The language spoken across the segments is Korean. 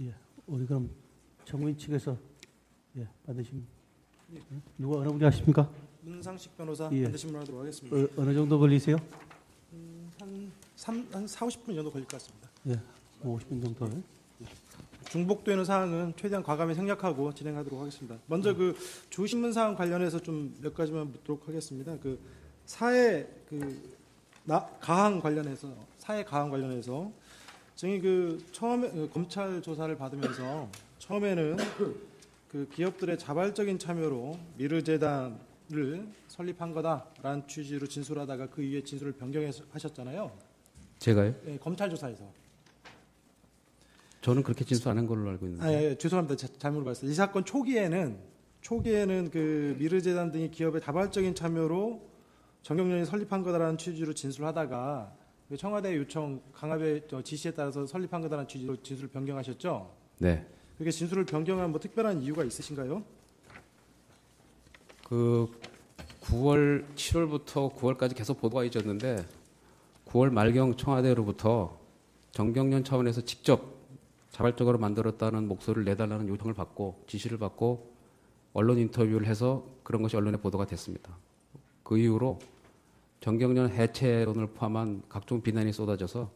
예, 우리 그럼 정무인 측에서 받으신 누가 어느 분이 하십니까? 문상식 변호사 예. 반드시 물어보도록 하겠습니다. 어느 정도 걸리세요? 한 4, 50분 정도 걸릴 것 같습니다. 예, 50분 정도. 중복되는 사항은 최대한 과감히 생략하고 진행하도록 하겠습니다. 먼저 그 주신문 사항 관련해서 좀 몇 가지만 묻도록 하겠습니다. 그 사회 가항 관련해서 증인 그 처음에 검찰 조사를 받으면서 처음에는 그 기업들의 자발적인 참여로 미르재단을 설립한 거다라는 취지로 진술하다가 그 이후에 진술을 변경하셨잖아요. 제가요? 네, 검찰 조사에서. 저는 그렇게 진술 안 한 걸로 알고 있는데. 죄송합니다. 잘못 물어봤어요. 이 사건 초기에는 그 미르재단 등이 기업의 자발적인 참여로 정경련이 설립한 거다라는 취지로 진술하다가 청와대 요청 강압의 지시에 따라서 설립한 거다라는 취지로 진술을 변경하셨죠? 네. 그게 진술을 변경한 뭐 특별한 이유가 있으신가요? 그 7월부터 9월까지 계속 보도가 있었는데 9월 말경 청와대로부터 정경련 차원에서 직접 자발적으로 만들었다는 목소리를 내달라는 요청을 받고 지시를 받고 언론 인터뷰를 해서 그런 것이 언론에 보도가 됐습니다. 그 이후로 정경련 해체론을 포함한 각종 비난이 쏟아져서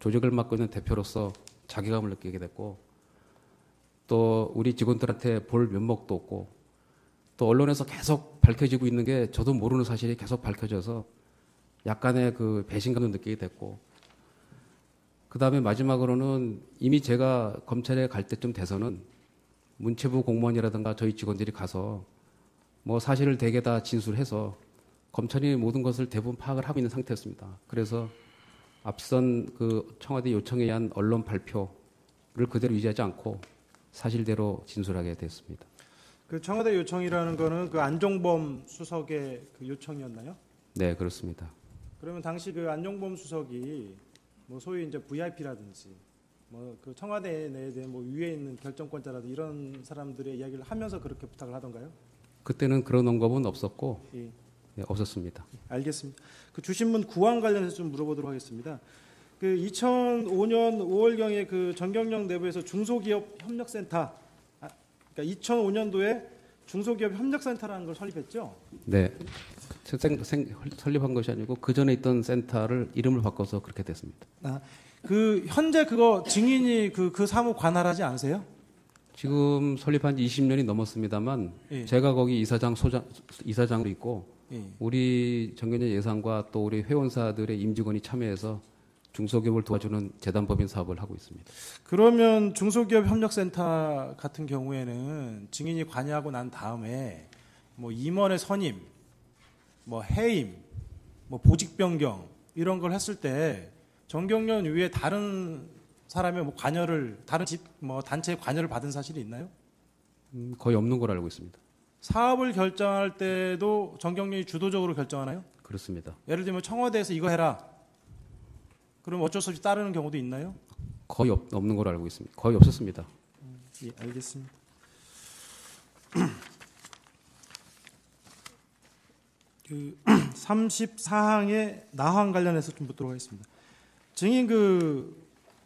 조직을 맡고 있는 대표로서 자괴감을 느끼게 됐고 또 우리 직원들한테 볼 면목도 없고 또 언론에서 계속 밝혀지고 있는 게 저도 모르는 사실이 계속 밝혀져서 약간의 그 배신감도 느끼게 됐고 그 다음에 마지막으로는 이미 제가 검찰에 갈 때쯤 돼서는 문체부 공무원이라든가 저희 직원들이 가서 뭐 사실을 대개 다 진술해서 검찰이 모든 것을 대부분 파악을 하고 있는 상태였습니다. 그래서 앞선 그 청와대 요청에 의한 언론 발표를 그대로 유지하지 않고 사실대로 진술하게 됐습니다. 그 청와대 요청이라는 거는 그 안종범 수석의 그 요청이었나요? 네, 그렇습니다. 그러면 당시 그 안종범 수석이 뭐 소위 이제 VIP라든지 뭐 그 청와대 내에 뭐 위에 있는 결정권자라든지 이런 사람들의 이야기를 하면서 그렇게 부탁을 하던가요? 그때는 그런 언급은 없었고 예. 네, 없었습니다. 알겠습니다. 그 주신문 구항 관련해서 좀 물어보도록 하겠습니다. 그 2005년 5월경에 그 정경련 내부에서 중소기업 협력센터, 그러니까 2005년도에 중소기업 협력센터라는 걸 설립했죠? 네, 설립한 것이 아니고 그 전에 있던 센터를 이름을 바꿔서 그렇게 됐습니다. 그 현재 그거 증인이 그 사무 관할하지 않으세요? 지금 설립한 지 20년이 넘었습니다만 예. 제가 거기 이사장으로 있고 예. 우리 정경련 예산과 또 우리 회원사들의 임직원이 참여해서 중소기업을 도와주는 재단법인 사업을 하고 있습니다. 그러면 중소기업 협력센터 같은 경우에는 증인이 관여하고 난 다음에 뭐 임원의 선임, 뭐 해임, 뭐 보직 변경 이런 걸 했을 때 정경련 위에 다른 사람의 뭐 관여를 다른 뭐 단체의 관여를 받은 사실이 있나요? 거의 없는 걸 알고 있습니다. 사업을 결정할 때도 정경련이 주도적으로 결정하나요? 그렇습니다. 예를 들면 청와대에서 이거 해라. 그럼 어쩔 수 없이 따르는 경우도 있나요? 거의 없는 걸 알고 있습니다. 거의 없었습니다. 예, 알겠습니다. 그 34항의 나항 관련해서 좀 묻도록 하겠습니다. 증인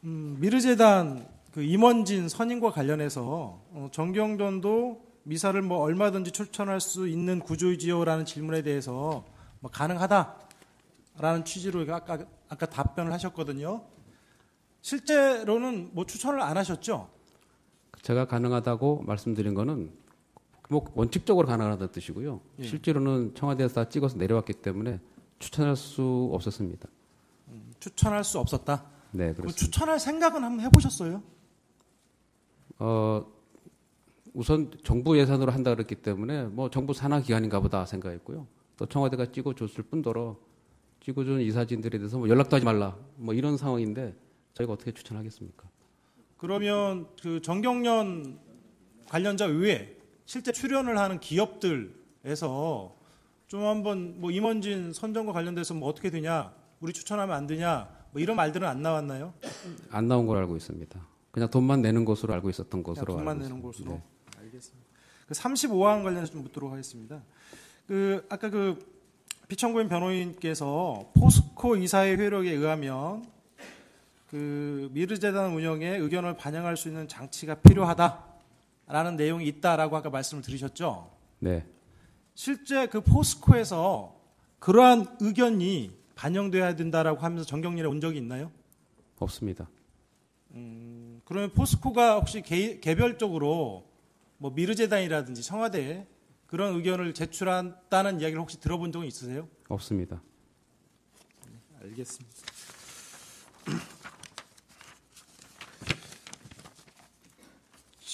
미르재단 그 임원진 선임과 관련해서 정경련도 미사를 뭐 얼마든지 추천할 수 있는 구조이지요라는 질문에 대해서 뭐 가능하다라는 취지로 아까 답변을 하셨거든요. 실제로는 뭐 추천을 안 하셨죠? 제가 가능하다고 말씀드린 거는 뭐 원칙적으로 가능하다는 뜻이고요. 예. 실제로는 청와대에서 다 찍어서 내려왔기 때문에 추천할 수 없었습니다. 추천할 수 없었다? 네, 그렇습니다. 추천할 생각은 한번 해보셨어요? 우선 정부 예산으로 한다 그랬기 때문에 뭐 정부 산하 기관인가 보다 생각했고요. 또 청와대가 찍어줬을 뿐더러 찍어준 이사진들에 대해서 뭐 연락도 하지 말라 뭐 이런 상황인데 저희가 어떻게 추천하겠습니까? 그러면 그 정경련 관련자 외에 실제 출연을 하는 기업들에서 좀 한번 뭐 임원진 선정과 관련돼서 뭐 어떻게 되냐, 우리 추천하면 안 되냐, 뭐 이런 말들은 안 나왔나요? 안 나온 걸 알고 있습니다. 그냥 돈만 내는 것으로 알고 있었던 것으로 돈만 알고 내는 있습니다. 것으로. 네. 알겠습니다. 그 35항 관련해서 좀 묻도록 하겠습니다. 그 아까 그 비청구인 변호인께서 포스코 이사의 회력에 의하면 그 미르재단 운영에 의견을 반영할 수 있는 장치가 필요하다라는 내용이 있다라고 아까 말씀을 드리셨죠. 네. 실제 그 포스코에서 그러한 의견이 반영돼야 된다라고 하면서 정경련에 온 적이 있나요? 없습니다. 그러면 포스코가 혹시 개별적으로 뭐 미르재단이라든지 청와대에 그런 의견을 제출한다는 이야기를 혹시 들어본 적은 있으세요? 없습니다. 알겠습니다.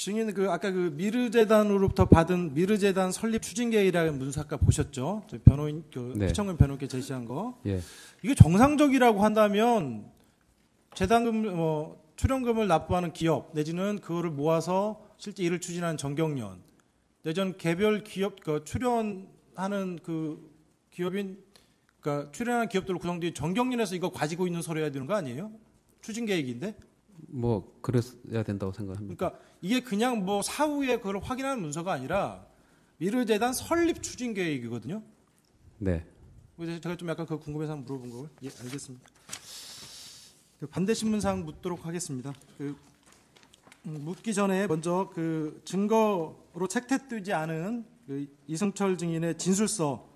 증인 그 아까 그 미르재단으로부터 받은 미르재단 설립 추진 계획이라는 문서 아까 보셨죠? 저 변호인 그 네. 피청근 변호인께 제시한 거. 예. 이게 정상적이라고 한다면 재단금 출연금을 납부하는 기업 내지는 그거를 모아서 실제 일을 추진하는 정경련 내지는 개별 기업 그 출연하는 그 기업인 그러니까 출연하는 기업들로 구성된 정경련에서 이거 가지고 있는 서류여야 되는 거 아니에요? 추진 계획인데. 뭐 그랬어야 된다고 생각합니다. 그러니까 이게 그냥 뭐 사후에 그걸 확인하는 문서가 아니라 미르재단 설립 추진 계획이거든요. 네. 그래서 제가 좀 약간 그 궁금해서 한번 물어본 거고요. 예, 알겠습니다. 그 반대 신문사항 묻도록 하겠습니다. 묻기 전에 먼저 그 증거로 책태되지 않은 그 이승철 증인의 진술서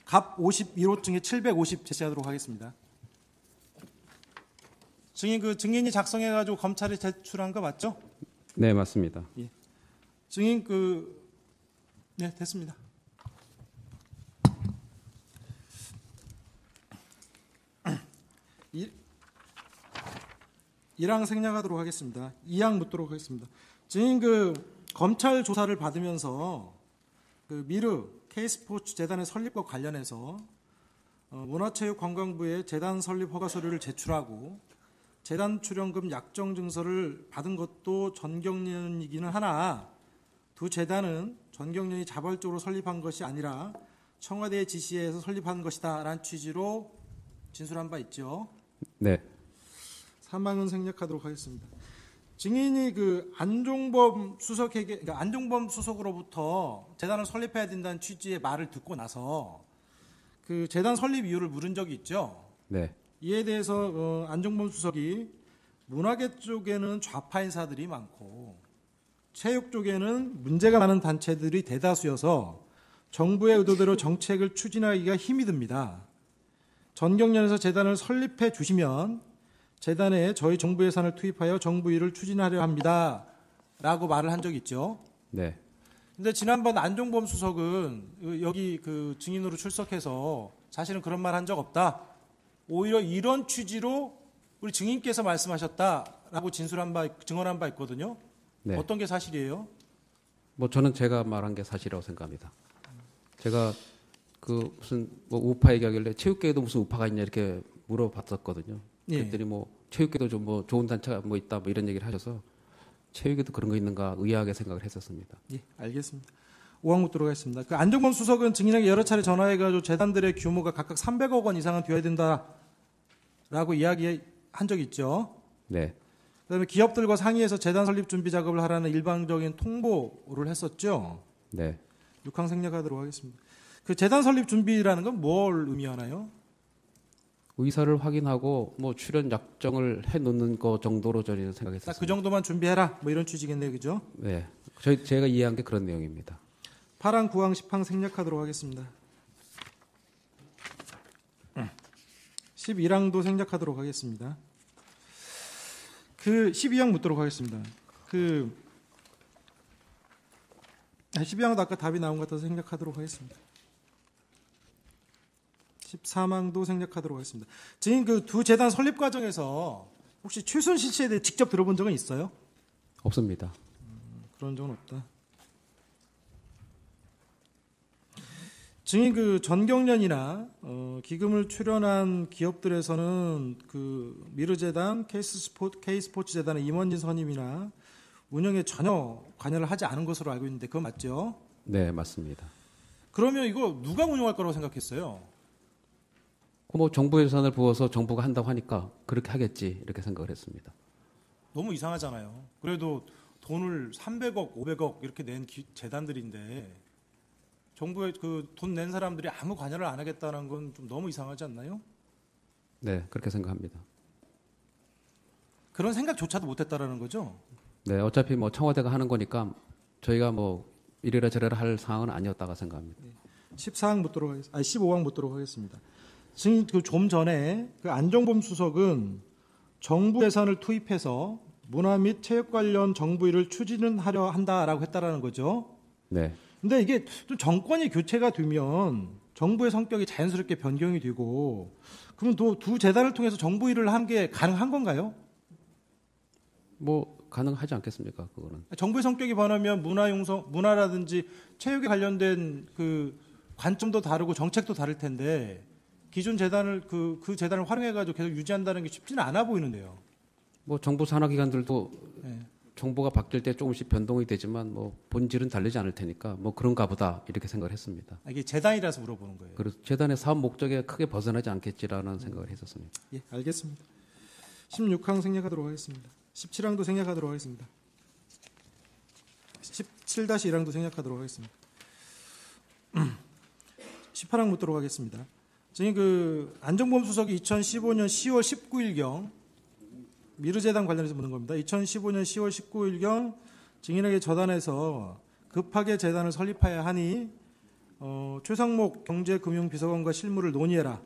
갑 51호증에 750 제시하도록 하겠습니다. 증인 그 증인이 작성해가지고 검찰에 제출한 거 맞죠? 네, 맞습니다. 증인 네 됐습니다. 일항 생략하도록 하겠습니다. 2항 묻도록 하겠습니다. 증인 그 검찰 조사를 받으면서 그 미르 K스포츠 재단의 설립과 관련해서 문화체육관광부에 재단 설립 허가 서류를 제출하고 재단 출연금 약정 증서를 받은 것도 전경련이기는 하나 두 재단은 전경련이 자발적으로 설립한 것이 아니라 청와대의 지시에서 설립한 것이다라는 취지로 진술한 바 있죠. 네. 사망은 생략하도록 하겠습니다. 증인이 그 안종범 수석에게, 그러니까 안종범 수석으로부터 재단을 설립해야 된다는 취지의 말을 듣고 나서 그 재단 설립 이유를 물은 적이 있죠. 네. 이에 대해서 안종범 수석이 문화계 쪽에는 좌파 인사들이 많고 체육 쪽에는 문제가 많은 단체들이 대다수여서 정부의 의도대로 정책을 추진하기가 힘이 듭니다. 전경련에서 재단을 설립해 주시면 재단에 저희 정부 예산을 투입하여 정부 일을 추진하려 합니다. 라고 말을 한 적이 있죠. 네. 근데 지난번 안종범 수석은 여기 그 증인으로 출석해서 사실은 그런 말 한 적 없다. 오히려 이런 취지로 우리 증인께서 말씀하셨다라고 증언한 바 있거든요. 네. 어떤 게 사실이에요? 뭐 저는 제가 말한 게 사실이라고 생각합니다. 제가 그 무슨 뭐 우파 얘기하길래 체육계에도 무슨 우파가 있냐 이렇게 물어봤었거든요. 예. 그랬더니 뭐 체육계도 좀 뭐 좋은 단체가 뭐 있다 뭐 이런 얘기를 하셔서 체육에도 그런 거 있는가 의아하게 생각을 했었습니다. 예, 알겠습니다. 5항 묻도록 하겠습니다. 그 안종범 수석은 증인에게 여러 차례 전화해가지고 재단들의 규모가 각각 300억 원 이상은 되어야 된다라고 이야기한 적이 있죠. 네. 그다음에 기업들과 상의해서 재단 설립 준비 작업을 하라는 일방적인 통보를 했었죠. 네. 6항 생략하도록 하겠습니다. 그 재단 설립 준비라는 건 뭘 의미하나요? 의사를 확인하고 뭐 출연 약정을 해 놓는 거 정도로 저는 생각했었습니다. 딱 그 정도만 준비해라. 뭐 이런 취지겠네요. 그죠? 네. 제가 이해한 게 그런 내용입니다. 8항, 9항, 10항 생략하도록 하겠습니다. 11항도 생략하도록 하겠습니다. 그 12항 묻도록 하겠습니다. 12항도 아까 답이 나온 것 같아서 생략하도록 하겠습니다. 13항도 생략하도록 하겠습니다. 지금 그 두 재단 설립 과정에서 혹시 최순실 씨에 대해 직접 들어본 적은 있어요? 없습니다. 그런 적은 없다. 증인 그 전경련이나 기금을 출연한 기업들에서는 그 미르재단, K스포츠 재단의 임원진 선임이나 운영에 전혀 관여를 하지 않은 것으로 알고 있는데 그건 맞죠? 네, 맞습니다. 그러면 이거 누가 운영할 거라고 생각했어요? 뭐 정부 예산을 부어서 정부가 한다고 하니까 그렇게 하겠지 이렇게 생각을 했습니다. 너무 이상하잖아요. 그래도 돈을 300억, 500억 이렇게 낸 재단들인데 정부에 그 돈 낸 사람들이 아무 관여를 안 하겠다는 건 좀 너무 이상하지 않나요? 네, 그렇게 생각합니다. 그런 생각조차도 못했다라는 거죠. 네, 어차피 뭐 청와대가 하는 거니까 저희가 뭐 이래라 저래라 할 상황은 아니었다고 생각합니다. 14항 묻도록 하겠습니다. 15항 묻도록 하겠습니다. 증인 좀 전에 그 안종범 수석은 정부 예산을 투입해서 문화 및 체육 관련 정부 일을 추진은 하려 한다라고 했다라는 거죠. 네. 근데 이게 좀 정권이 교체가 되면 정부의 성격이 자연스럽게 변경이 되고 그러면 또 두 재단을 통해서 정부 일을 하는 게 가능한 건가요? 뭐 가능하지 않겠습니까? 그거는. 정부의 성격이 변하면 문화라든지 체육에 관련된 그 관점도 다르고 정책도 다를 텐데 기존 재단을 그 재단을 활용해가지고 계속 유지한다는 게 쉽지는 않아 보이는데요. 뭐 정부 산하기관들도 네. 정보가 바뀔 때 조금씩 변동이 되지만 뭐 본질은 다르지 않을 테니까 뭐 그런가 보다 이렇게 생각을 했습니다. 이게 재단이라서 물어보는 거예요. 그래서 재단의 사업 목적에 크게 벗어나지 않겠지라는 생각을 했었습니다. 예, 알겠습니다. 16항 생략하도록 하겠습니다. 17항도 생략하도록 하겠습니다. 17-1항도 생략하도록 하겠습니다. 18항 묻도록 하겠습니다. 지금 그 안종범 수석이 2015년 10월 19일경 미르재단 관련해서 묻는 겁니다. 2015년 10월 19일경 증인에게 저단해서 급하게 재단을 설립해야 하니 최상목 경제금융비서관과 실무를 논의해라.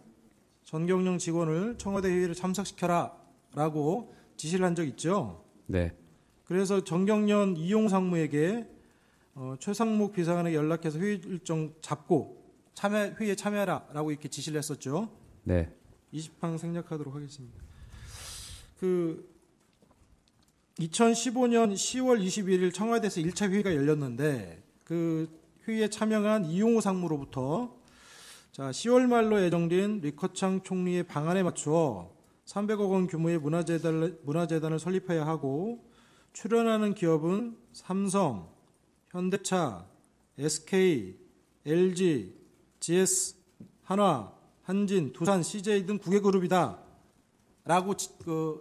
전경련 직원을 청와대 회의를 참석시켜라 라고 지시를 한 적 있죠. 네. 그래서 전경련 이용 상무에게 최상목 비서관에게 연락해서 회의 일정 잡고 회의에 참여하라 라고 이렇게 지시를 했었죠. 네. 20항 생략하도록 하겠습니다. 그 2015년 10월 21일 청와대에서 1차 회의가 열렸는데 그 회의에 참여한 이용호 상무로부터 자, 10월 말로 예정된 리커창 총리의 방안에 맞추어 300억 원 규모의 문화재단을 설립해야 하고 출연하는 기업은 삼성, 현대차, SK, LG, GS, 한화, 한진, 두산, CJ 등 9개 그룹이다. 라고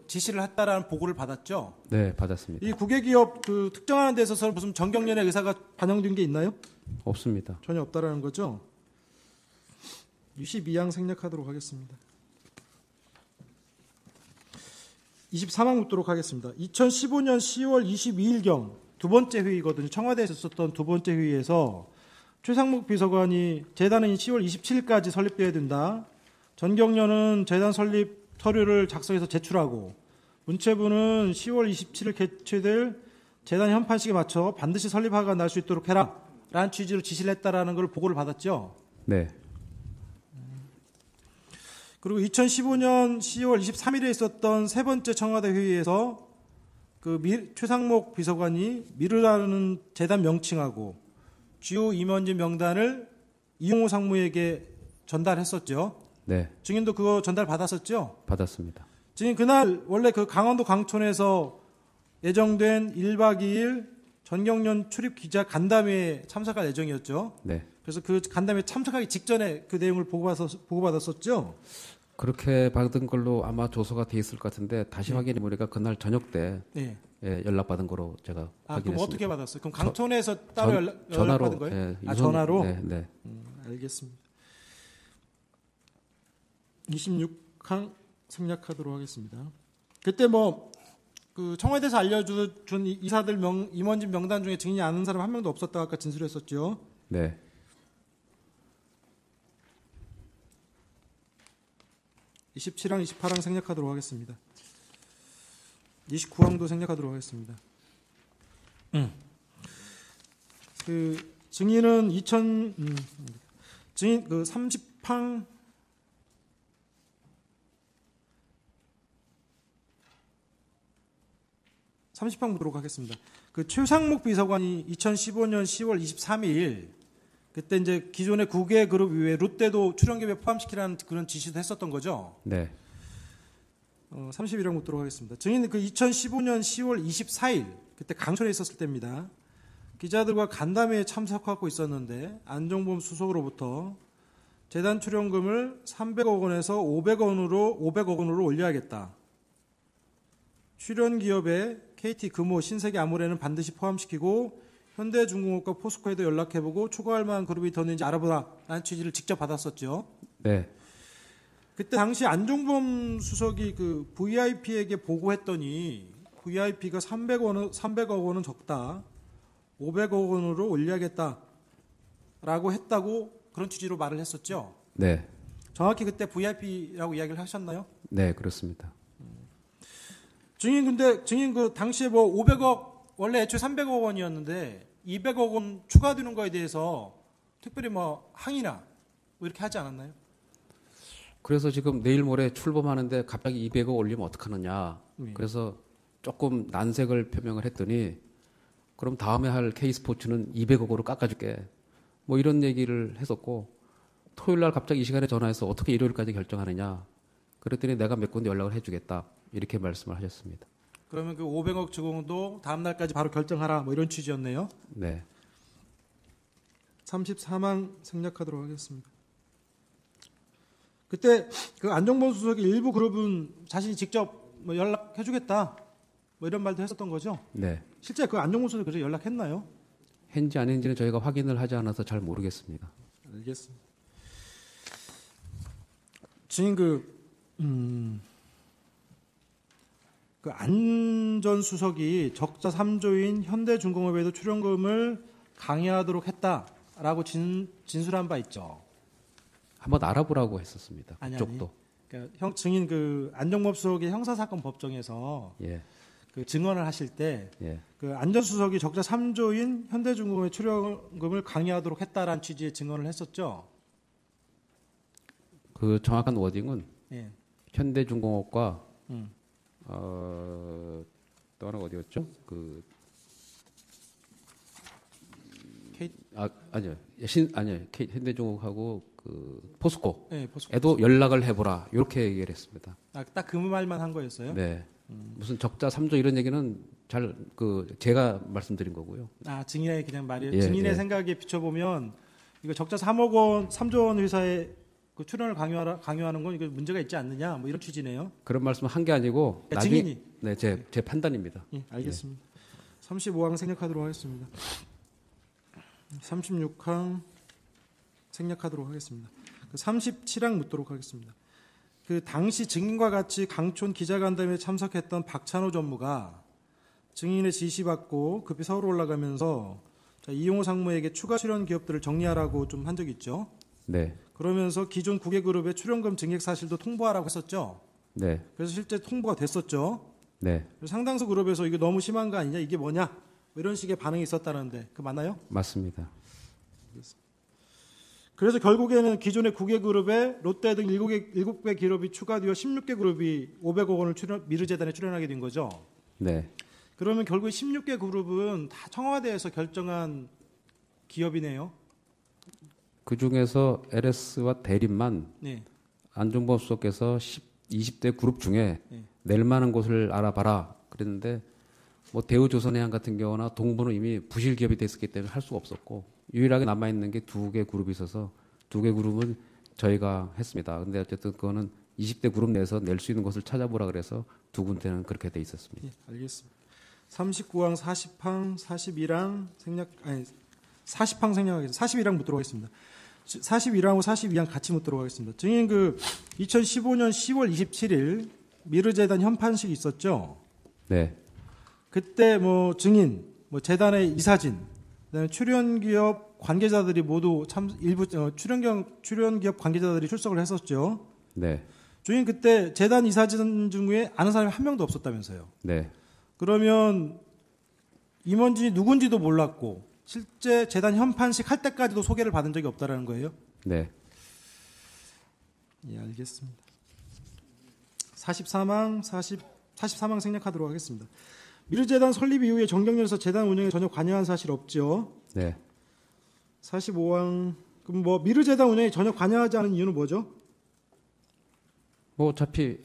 지시를 했다라는 보고를 받았죠. 네, 받았습니다. 이 9개 기업 그 특정하는 데 있어서 무슨 전경련의 의사가 반영된 게 있나요? 없습니다. 전혀 없다라는 거죠. 22항 생략하도록 하겠습니다. 23항 묻도록 하겠습니다. 2015년 10월 22일경 두 번째 회의거든요. 청와대에서 있었던 두 번째 회의에서 최상목 비서관이 재단은 10월 27일까지 설립돼야 된다. 전경련은 재단 설립 서류를 작성해서 제출하고 문체부는 10월 27일 개최될 재단 현판식에 맞춰 반드시 설립화가 날 수 있도록 해라 라는 취지로 지시를 했다라는 걸 보고를 받았죠. 네. 그리고 2015년 10월 23일에 있었던 세 번째 청와대 회의에서 최상목 비서관이 미르라는 재단 명칭하고 주요 임원진 명단을 이용호 상무에게 전달했었죠. 네. 증인도 그거 전달 받았었죠? 받았습니다. 증인 그날 원래 그 강원도 강촌에서 예정된 1박 2일 전경련 출입 기자 간담회에 참석할 예정이었죠. 네. 그래서 그 간담회 참석하기 직전에 그 내용을 보고받았었죠. 그렇게 받은 걸로 아마 조서가 돼 있을 것 같은데 다시 확인해 보니까 그날 저녁 때 네. 예, 연락받은 거로 제가 확인했습니다. 그럼 어떻게 받았어요? 그럼 강촌에서 따로 전화로 연락받은 거예요? 예, 전화로? 네, 네. 알겠습니다. 26항 생략하도록 하겠습니다. 그때 그 청와대에서 알려준 이사들 임원진 명단 중에 증인이 아는 사람 한 명도 없었다고 아까 진술했었죠. 네. 27항, 28항 생략하도록 하겠습니다. 29항도 생략하도록 하겠습니다. 그 증인은 증인 그 30항 보도록 하겠습니다. 그 최상목 비서관이 2015년 10월 23일 그때 이제 기존의 9개 그룹 이외에 롯데도 출연기업에 포함시키라는 그런 지시도 했었던 거죠. 네. 31항 묻도록 하겠습니다. 증인은 그 2015년 10월 24일 그때 강촌에 있었을 때입니다. 기자들과 간담회에 참석하고 있었는데 안종범 수석으로부터 재단 출연금을 300억 원에서 500억 원으로 올려야겠다. 출연 기업에 KT 금호, 신세계 아모레는 반드시 포함시키고 현대중공업과 포스코에도 연락해보고 추가할 만한 그룹이 더 있는지 알아보라 라는 취지를 직접 받았었죠. 네. 그때 당시 안종범 수석이 그 VIP에게 보고했더니 VIP가 300억 원은 적다. 500억 원으로 올려야겠다라고 했다고 그런 취지로 말을 했었죠. 네, 정확히 그때 VIP라고 이야기를 하셨나요? 네, 그렇습니다. 증인 그 당시에 뭐 500억 원래 애초에 300억 원이었는데 200억 원 추가되는 거에 대해서 특별히 뭐 항의나 뭐 이렇게 하지 않았나요? 그래서 지금 내일 모레 출범하는데 갑자기 200억 올리면 어떡하느냐. 그래서 조금 난색을 표명을 했더니 그럼 다음에 할 K스포츠는 200억으로 깎아줄게. 뭐 이런 얘기를 했었고 토요일 날 갑자기 이 시간에 전화해서 어떻게 일요일까지 결정하느냐. 그랬더니 내가 몇 군데 연락을 해주겠다. 이렇게 말씀을 하셨습니다. 그러면 그 500억 주공도 다음 날까지 바로 결정하라 뭐 이런 취지였네요. 네. 34망 생략하도록 하겠습니다. 그때 그 안종범 수석이 일부 그룹은 자신이 직접 뭐 연락해주겠다 뭐 이런 말도 했었던 거죠. 네. 실제 그 안종범 수석이 그래서 연락했나요? 했는지 안 했는지는 저희가 확인을 하지 않아서 잘 모르겠습니다. 알겠습니다. 지금 그 안 전 수석이 적자 3조인 현대중공업에도 출연금을 강요하도록 했다라고 진술한 바 있죠. 한번 알아보라고 했었습니다. 아니. 그쪽도. 그러니까 증인 그 안종범 수석이 형사사건 법정에서 예. 그 증언을 하실 때 예. 그 안 전 수석이 적자 3조인 현대중공업의 출연금을 강요하도록 했다라는 취지의 증언을 했었죠. 그 정확한 워딩은 예. 현대중공업과 음. 또 하나 어디였죠? 그 아니요. 현대중공업하고 그 포스코. 네, 에도 연락을 해보라. 이렇게 얘기를 했습니다. 딱 그 말만 한 거였어요? 네. 무슨 적자 3조 이런 얘기는 잘 제가 말씀드린 거고요. 증인의 그냥 말이에요. 예, 증인의 예. 생각에 비춰보면 이거 적자 3억 원, 3조 원 회사에 그 출연을 강요하는 건 이거 문제가 있지 않느냐, 뭐 이런 취지네요. 그런 말씀을 한 게 아니고 그러니까 나중에 증인이. 네, 제 판단입니다. 예, 알겠습니다. 35항 생략하도록 하겠습니다. 36항 생략하도록 하겠습니다. 37항 묻도록 하겠습니다. 그 당시 증인과 같이 강촌 기자간담회에 참석했던 박찬호 전무가 증인의 지시받고 급히 서울 올라가면서 이용호 상무에게 추가 출연 기업들을 정리하라고 좀 한 적이 있죠. 네. 그러면서 기존 9개 그룹의 출연금 증액 사실도 통보하라고 했었죠. 네. 그래서 실제 통보가 됐었죠. 네. 상당수 그룹에서 이게 너무 심한 거 아니냐, 이게 뭐냐, 뭐 이런 식의 반응이 있었다는데 그 맞나요? 맞습니다. 그래서 결국에는 기존의 9개 그룹에 롯데 등 7개 기업이 추가되어 16개 그룹이 500억 원을 미르재단에 출연하게 된 거죠. 네. 그러면 결국 16개 그룹은 다 청와대에서 결정한 기업이네요. 그 중에서 LS와 대림만 네. 안종범 수석께서 20대 그룹 중에 네. 낼 만한 곳을 알아봐라 그랬는데 뭐 대우조선해양 같은 경우나 동부는 이미 부실 기업이 됐었기 때문에 할 수가 없었고 유일하게 남아 있는 게 2개 그룹이 있어서 2개 그룹은 저희가 했습니다. 근데 어쨌든 그거는 20대 그룹 내에서 낼 수 있는 곳을 찾아보라 그래서 두 군데는 그렇게 돼 있었습니다. 예, 알겠습니다. 39항, 40항, 41항 생략하겠습니다. 41항 묻도록 하겠습니다. 41항하고 42항 같이 묻도록 하겠습니다. 증인 그 2015년 10월 27일 미르재단 현판식이 있었죠. 네. 그때 뭐 증인, 뭐 재단의 이사진, 그다음에 출연기업 관계자들이 모두 일부 출연기업 관계자들이 출석을 했었죠. 네. 증인 그때 재단 이사진 중에 아는 사람이 한 명도 없었다면서요. 네. 그러면 임원진이 누군지도 몰랐고 실제 재단 현판식 할 때까지도 소개를 받은 적이 없다라는 거예요? 네. 예, 알겠습니다. 43항 생략하도록 하겠습니다. 미르재단 설립 이후에 정경련에서 재단 운영에 전혀 관여한 사실 없죠? 네. 45항. 그럼 뭐 미르재단 운영에 전혀 관여하지 않은 이유는 뭐죠? 뭐 어차피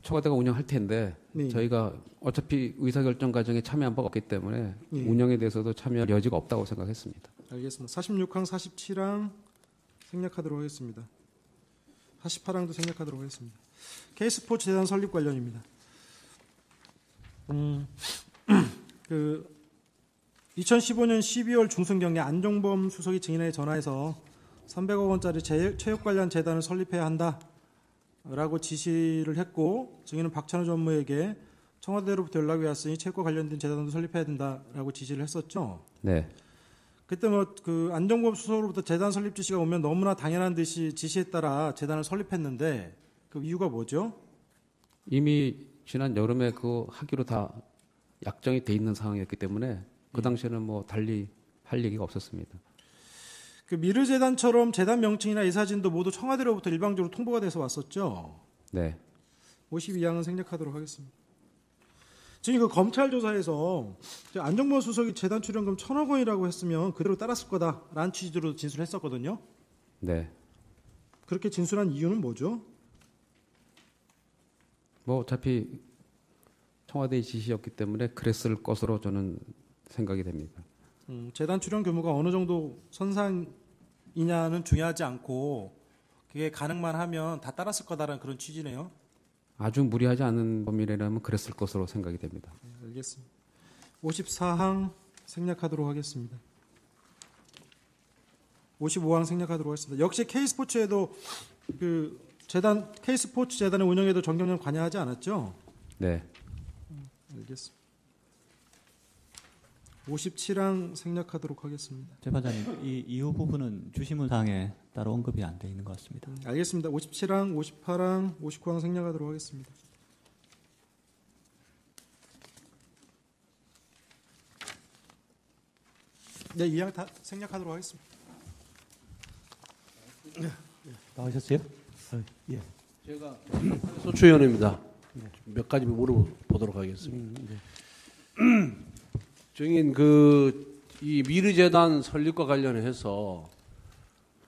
청와대가 운영할 텐데 네. 저희가 어차피 의사결정 과정에 참여한 바가 없기 때문에 네. 운영에 대해서도 참여할 여지가 없다고 생각했습니다. 알겠습니다. 46항, 47항 생략하도록 하겠습니다. 48항도 생략하도록 하겠습니다. K스포츠 재단 설립 관련입니다. 그 2015년 12월 중순경에 안종범 수석이 증인에게 전화해서 300억 원짜리 체육 관련 재단을 설립해야 한다. 라고 지시를 했고 증인은 박찬호 전무에게 청와대로부터 연락이 왔으니 책과 관련된 재단도 설립해야 된다라고 지시를 했었죠. 네. 그때 뭐 그 안정범 수석으로부터 재단 설립 지시가 오면 너무나 당연한 듯이 지시에 따라 재단을 설립했는데 그 이유가 뭐죠? 이미 지난 여름에 그 하기로 다 약정이 돼 있는 상황이었기 때문에 그 당시에는 뭐 달리 할 얘기가 없었습니다. 그 미르재단처럼 재단 명칭이나 이사진도 모두 청와대로부터 일방적으로 통보가 돼서 왔었죠. 네. 52항은 생략하도록 하겠습니다. 지금 그 검찰 조사에서 안정범 수석이 재단 출연금 1,000억 원이라고 했으면 그대로 따랐을 거다라는 취지로 진술했었거든요. 네. 그렇게 진술한 이유는 뭐죠? 뭐 어차피 청와대의 지시였기 때문에 그랬을 것으로 저는 생각이 됩니다. 재단 출연 규모가 어느 정도 선상이냐는 중요하지 않고 그게 가능만 하면 다 따랐을 거다라는 그런 취지네요. 아주 무리하지 않은 범위라면 그랬을 것으로 생각이 됩니다. 네, 알겠습니다. 54항 생략하도록 하겠습니다. 55항 생략하도록 하겠습니다. 역시 K스포츠에도 그 재단 K스포츠 재단의 운영에도 정경련 관여하지 않았죠? 네. 알겠습니다. 57항 생략하도록 하겠습니다. 재판장님, 이 이후 부분은 주시문 사항에 따로 언급이 안 돼 있는 것 같습니다. 알겠습니다. 57항, 58항, 59항 생략하도록 하겠습니다. 네, 2항 다 생략하도록 하겠습니다. 나오셨어요? 예. 제가 소추위원입니다. 몇 가지 물어보도록 하겠습니다. 증인 이 미르재단 설립과 관련해서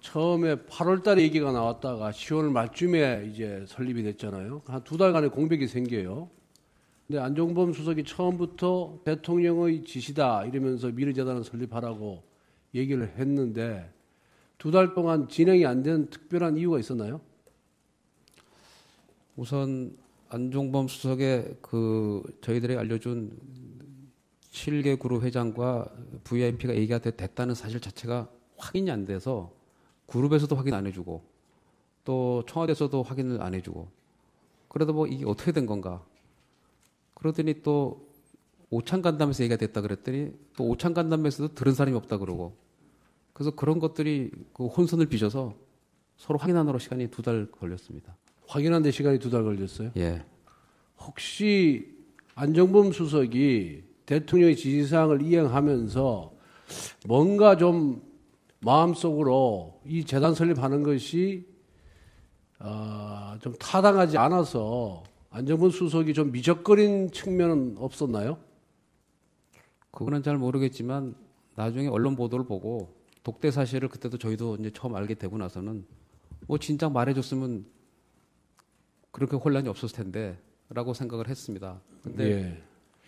처음에 8월달에 얘기가 나왔다가 10월 말쯤에 이제 설립이 됐잖아요. 한 2달간의 공백이 생겨요. 근데 안종범 수석이 처음부터 대통령의 지시다 이러면서 미르재단을 설립하라고 얘기를 했는데 2달 동안 진행이 안 된 특별한 이유가 있었나요? 우선 안종범 수석의 저희들이 알려준 7개 그룹 회장과 VIP가 얘기가 됐다는 사실 자체가 확인이 안 돼서 그룹에서도 확인 안 해주고 또 청와대에서도 확인을 안 해주고 그러다 뭐 이게 어떻게 된 건가? 그러더니 또 오찬 간담회에서 얘기가 됐다 그랬더니 또 오찬 간담회에서도 들은 사람이 없다 그러고 그래서 그런 것들이 그 혼선을 빚어서 서로 확인하느라 시간이 2달 걸렸습니다. 확인한 데 시간이 2달 걸렸어요? 예. 혹시 안종범 수석이 대통령의 지시사항을 이행하면서 뭔가 좀 마음속으로 이 재단 설립하는 것이 좀 타당하지 않아서 안종범 수석이 좀 미적거린 측면은 없었나요? 그거는 잘 모르겠지만 나중에 언론 보도를 보고 독대 사실을 그때도 저희도 이제 처음 알게 되고 나서는 뭐 진작 말해줬으면 그렇게 혼란이 없었을 텐데라고 생각을 했습니다. 근데 예.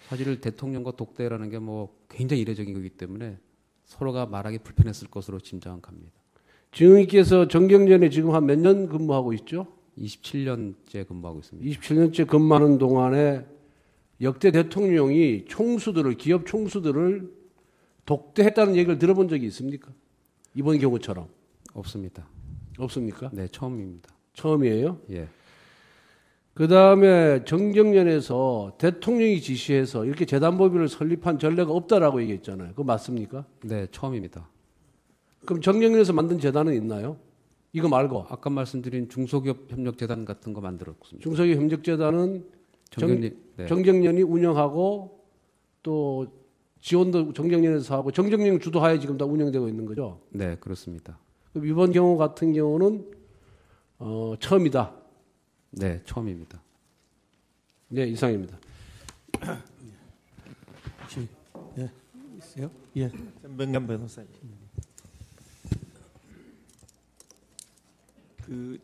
사실 대통령과 독대라는 게 뭐 굉장히 이례적인 거기 때문에 서로가 말하기 불편했을 것으로 짐작은 갑니다. 증인께서 정경련에 지금 한 몇 년 근무하고 있죠? 27년째 근무하고 있습니다. 27년째 근무하는 동안에 역대 대통령이 기업 총수들을 독대했다는 얘기를 들어본 적이 있습니까? 이번 경우처럼. 없습니다. 없습니까? 네, 처음입니다. 처음이에요? 예. 그 다음에 정경련에서 대통령이 지시해서 이렇게 재단법인을 설립한 전례가 없다라고 얘기했잖아요. 그거 맞습니까? 네, 처음입니다. 그럼 정경련에서 만든 재단은 있나요? 이거 말고. 아까 말씀드린 중소기업 협력재단 같은 거 만들었습니다. 중소기업 협력재단은 네. 정경련이 운영하고 또 지원도 정경련에서 하고 정경련 주도하에 지금 다 운영되고 있는 거죠? 네, 그렇습니다. 그럼 이번 경우 같은 경우는 처음이다. 네, 처음입니다. 네, 이상입니다. 혹시 있어요? 예. 전병관 변호사님.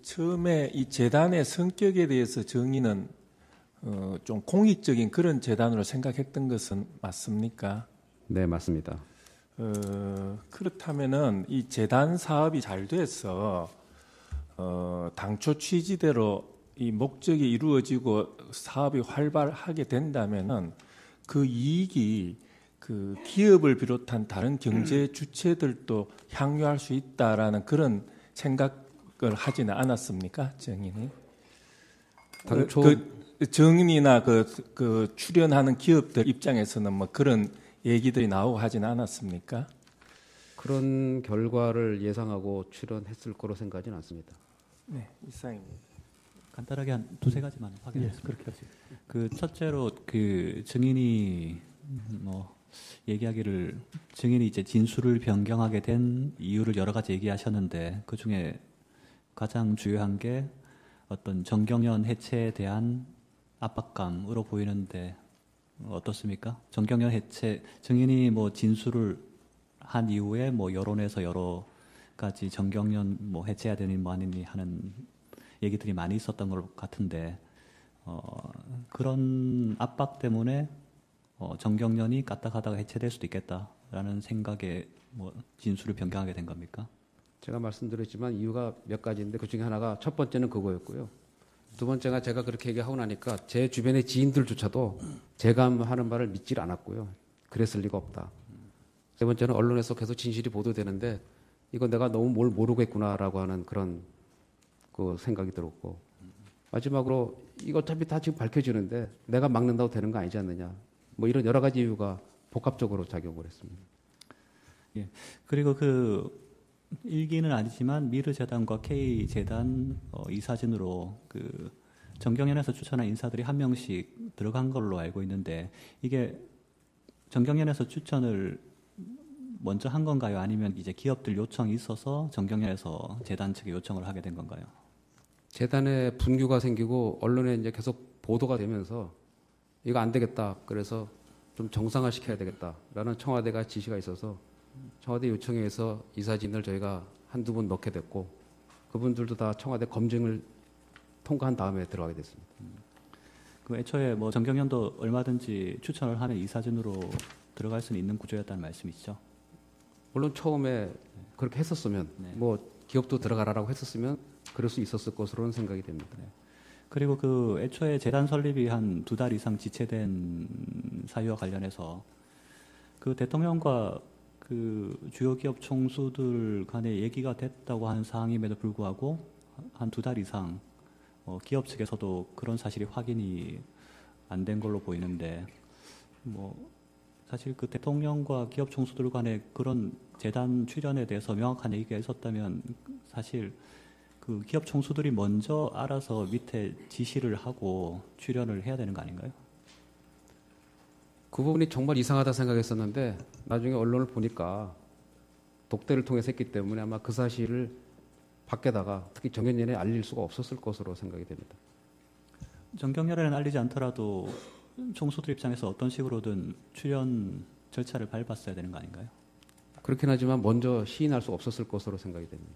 처음에 이 재단의 성격에 대해서 정의는 좀 공익적인 그런 재단으로 생각했던 것은 맞습니까? 네, 맞습니다. 그렇다면은 이 재단 사업이 잘 돼서 당초 취지대로 이 목적이 이루어지고 사업이 활발하게 된다면은 그 이익이 그 기업을 비롯한 다른 경제 주체들도 향유할 수 있다라는 그런 생각을 하지는 않았습니까, 정인이? 당초 그 정인이나 그 출연하는 기업들 입장에서는 뭐 그런 얘기들이 나오고 하진 않았습니까? 그런 결과를 예상하고 출연했을 거로 생각하지는 않습니다. 네, 이상입니다. 간단하게 한 두세 가지만 예, 확인했습니다. 그렇게 하세요. 그 첫째로 그 증인이 뭐 얘기하기를 증인이 이제 진술을 변경하게 된 이유를 여러 가지 얘기하셨는데 그 중에 가장 주요한 게 어떤 정경련 해체에 대한 압박감으로 보이는데 어떻습니까? 정경련 해체 증인이 뭐 진술을 한 이후에 뭐 여론에서 여러 가지 정경련 뭐 해체해야 되니 뭐 아니니 하는 얘기들이 많이 있었던 것 같은데 그런 압박 때문에 정경련이 까딱하다가 해체될 수도 있겠다라는 생각에 뭐 진술을 변경하게 된 겁니까? 제가 말씀드렸지만 이유가 몇 가지인데 그 중에 하나가 첫 번째는 그거였고요. 두 번째가 제가 그렇게 얘기하고 나니까 제 주변의 지인들조차도 제가 하는 말을 믿질 않았고요. 그랬을 리가 없다. 세 번째는 언론에서 계속 진실이 보도되는데 이건 내가 너무 뭘 모르겠구나라고 하는 그런 그 생각이 들었고 마지막으로 이거 어차피 다 지금 밝혀지는데 내가 막는다고 되는 거 아니지 않느냐. 뭐 이런 여러 가지 이유가 복합적으로 작용을 했습니다. 예. 그리고 그 일기는 아니지만 미르 재단과 K 재단 이사진으로 그 정경련에서 추천한 인사들이 한 명씩 들어간 걸로 알고 있는데 이게 정경련에서 추천을 먼저 한 건가요? 아니면 이제 기업들 요청이 있어서 정경련에서 재단 측에 요청을 하게 된 건가요? 재단에 분규가 생기고 언론에 이제 계속 보도가 되면서 이거 안 되겠다. 그래서 좀 정상화시켜야 되겠다라는 청와대가 지시가 있어서 청와대 요청에 의해서 이사진을 저희가 한두 분 넣게 됐고 그분들도 다 청와대 검증을 통과한 다음에 들어가게 됐습니다. 그 애초에 뭐 정경련도 얼마든지 추천을 하는 이사진으로 들어갈 수는 있는 구조였다는 말씀이시죠? 물론 처음에 그렇게 했었으면 네. 뭐 기업도 들어가라라고 했었으면 그럴 수 있었을 것으로는 생각이 됩니다. 그리고 그 애초에 재단 설립이 한 2달 이상 지체된 사유와 관련해서 그 대통령과 그 주요 기업 총수들 간에 얘기가 됐다고 하는 사항임에도 불구하고 한 2달 이상 기업 측에서도 그런 사실이 확인이 안 된 걸로 보이는데 뭐 사실 그 대통령과 기업 총수들 간에 그런 재단 출연에 대해서 명확한 얘기가 있었다면 사실 그 기업 총수들이 먼저 알아서 밑에 지시를 하고 출연을 해야 되는 거 아닌가요? 그 부분이 정말 이상하다 생각했었는데 나중에 언론을 보니까 독대를 통해서 했기 때문에 아마 그 사실을 밖에다가 특히 정경련에 알릴 수가 없었을 것으로 생각이 됩니다. 정경련에는 알리지 않더라도 총수들 입장에서 어떤 식으로든 출연 절차를 밟았어야 되는 거 아닌가요? 그렇긴 하지만 먼저 시인할 수 없었을 것으로 생각이 됩니다.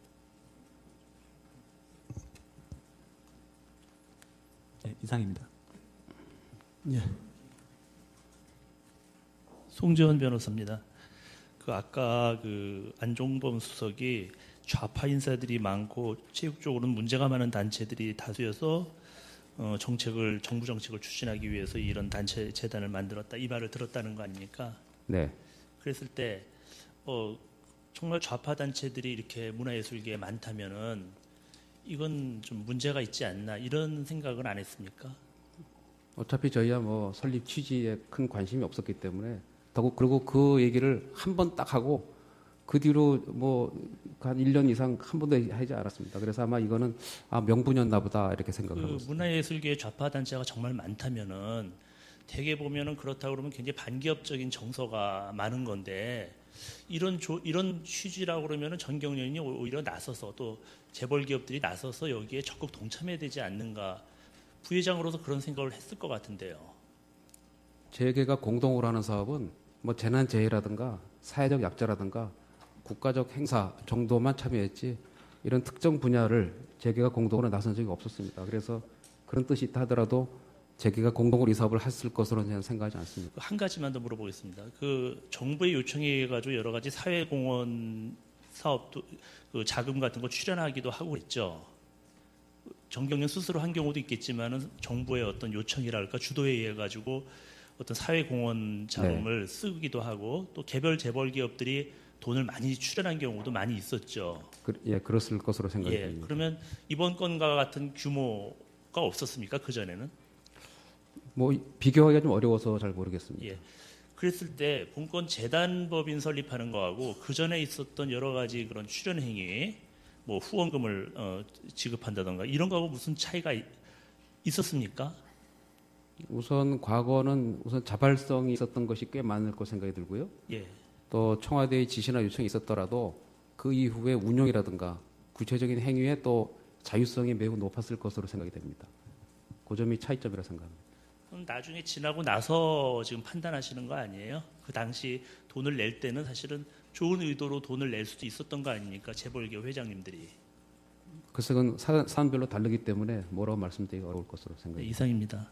네, 이상입니다. 예. 송재원 변호사입니다. 그 아까 그 안종범 수석이 좌파 인사들이 많고 체육적으로는 문제가 많은 단체들이 다수여서 정부 정책을 추진하기 위해서 이런 단체 재단을 만들었다 이 말을 들었다는 거 아닙니까? 네. 그랬을 때 정말 좌파 단체들이 이렇게 문화예술계에 많다면은 이건 좀 문제가 있지 않나 이런 생각은 안 했습니까? 어차피 저희야 뭐 설립 취지에 큰 관심이 없었기 때문에 그리고 그 얘기를 한 번 딱 하고 그 뒤로 뭐 한 1년 이상 한 번도 하지 않았습니다. 그래서 아마 이거는 명분이었나 보다 이렇게 생각을 하고 있습니다. 문화예술계에 좌파 단체가 정말 많다면은 대개 보면은 그렇다고 그러면 굉장히 반기업적인 정서가 많은 건데 이런 취지라고 그러면은 정경련이 오히려 나서서 또 재벌 기업들이 나서서 여기에 적극 동참해야 되지 않는가 부회장으로서 그런 생각을 했을 것 같은데요. 재계가 공동으로 하는 사업은 뭐 재난재해라든가 사회적 약자라든가 국가적 행사 정도만 참여했지 이런 특정 분야를 재계가 공동으로 나선 적이 없었습니다. 그래서 그런 뜻이 있다 하더라도 재계가 공동으로 이 사업을 했을 것으로는 저는 생각하지 않습니다. 한 가지만 더 물어보겠습니다. 그 정부의 요청에 의해 가지고 여러 가지 사회공헌 사업도 그 자금 같은 거 출연하기도 하고 있죠. 정경련 스스로 한 경우도 있겠지만은 정부의 어떤 요청이랄까 주도에 의해 가지고 어떤 사회공헌 자금을 쓰기도 하고 또 개별 재벌 기업들이 돈을 많이 출연한 경우도 많이 있었죠. 그랬을 것으로 생각이 됩니다. 그러면 이번 건과 같은 규모 없었습니까? 그 전에는? 뭐 비교하기가 좀 어려워서 잘 모르겠습니다. 예. 그랬을 때 본건 재단법인 설립하는 거하고 그 전에 있었던 여러 가지 그런 출연 행위, 뭐 후원금을 지급한다던가 이런 거하고 무슨 차이가 있었습니까? 우선 과거는 우선 자발성이 있었던 것이 꽤 많을 거 생각이 들고요. 예. 또 청와대의 지시나 요청이 있었더라도 그 이후에 운영이라든가 구체적인 행위에 또 자유성이 매우 높았을 것으로 생각이 됩니다. 그 점이 차이점이라 생각합니다. 그럼 나중에 지나고 나서 지금 판단하시는 거 아니에요? 그 당시 돈을 낼 때는 사실은 좋은 의도로 돈을 낼 수도 있었던 거 아닙니까? 재벌기업 회장님들이. 글쎄 그건 사안별로 다르기 때문에 뭐라고 말씀드리기 어려울 것으로 네, 생각합니다. 이상입니다.